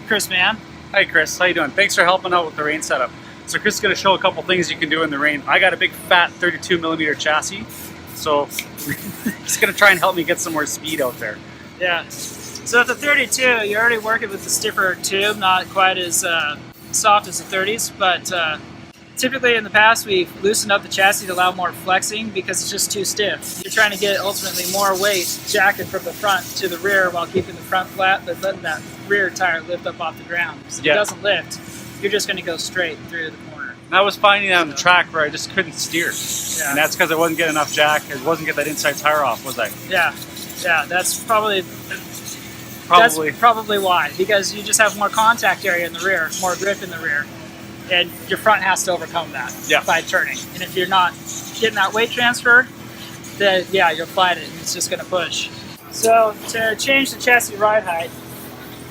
Chris Mann. Hi Chris, how you doing? Thanks for helping out with the rain setup. So Chris is going to show a couple things you can do in the rain. I got a big fat 32mm chassis, so he's going to try and help me get some more speed out there. Yeah. So at the 32, you're already working with the stiffer tube, not quite as soft as the 30s, but typically in the past we've loosened up the chassis to allow more flexing because it's just too stiff. You're trying to get ultimately more weight jacking from the front to the rear while keeping the front flat, but letting that rear tire lift up off the ground. So if it doesn't lift, you're just going to go straight through the corner. And I was finding that on the track where I just couldn't steer. Yeah. And that's because I wasn't getting enough jack. I wasn't getting that inside tire off, was I? Yeah, that's probably why. Because you just have more contact area in the rear, more grip in the rear. And your front has to overcome that by turning. And if you're not getting that weight transfer, then you'll fight it and it's just going to push. So to change the chassis ride height,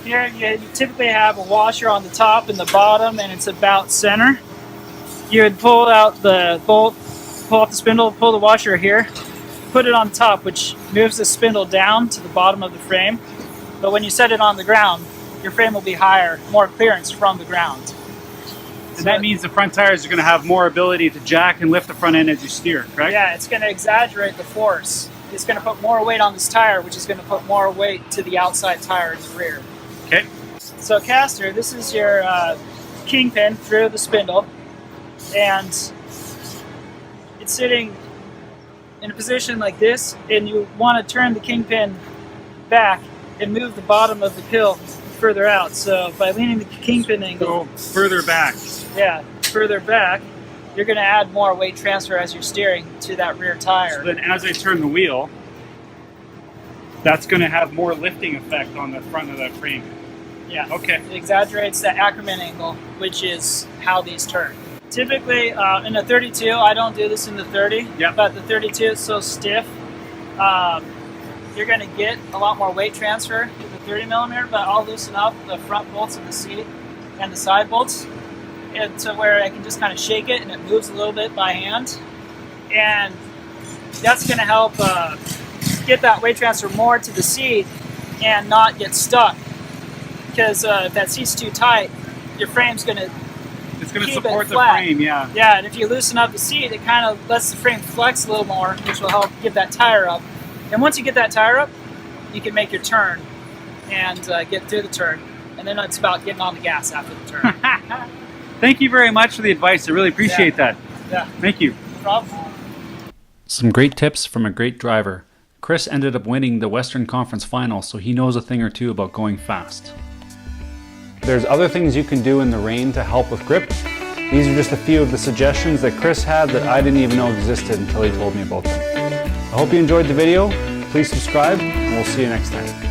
here you typically have a washer on the top and the bottom, and it's about center. You would pull out the bolt, pull off the spindle, pull the washer here, put it on top, which moves the spindle down to the bottom of the frame. But when you set it on the ground, your frame will be higher, more clearance from the ground. And that means the front tires are going to have more ability to jack and lift the front end as you steer, correct? Yeah, it's going to exaggerate the force. It's going to put more weight on this tire, which is going to put more weight to the outside tire in the rear. Okay. So caster, this is your kingpin through the spindle, and it's sitting in a position like this, and you want to turn the kingpin back and move the bottom of the pill further out. So by leaning the kingpin angle further back. Yeah, further back, you're going to add more weight transfer as you're steering to that rear tire. So then as I turn the wheel, that's going to have more lifting effect on the front of that frame. Yeah. Okay. It exaggerates the Ackerman angle, which is how these turn. Typically, in a 32, I don't do this in the 30, but the 32 is so stiff, you're going to get a lot more weight transfer to the 30mm, but I'll loosen up the front bolts of the seat and the side bolts to where I can just kind of shake it and it moves a little bit by hand. And that's going to help get that weight transfer more to the seat and not get stuck. Because if that seat's too tight, your frame's going to support the frame, yeah. Yeah, and if you loosen up the seat, it kind of lets the frame flex a little more, which will help get that tire up. And once you get that tire up, you can make your turn and get through the turn. And then it's about getting on the gas after the turn. Thank you very much for the advice. I really appreciate that. Yeah. Thank you. No problem. Some great tips from a great driver. Chris ended up winning the Western Conference final, so he knows a thing or two about going fast. There's other things you can do in the rain to help with grip. These are just a few of the suggestions that Chris had that I didn't even know existed until he told me about them. I hope you enjoyed the video. Please subscribe, and we'll see you next time.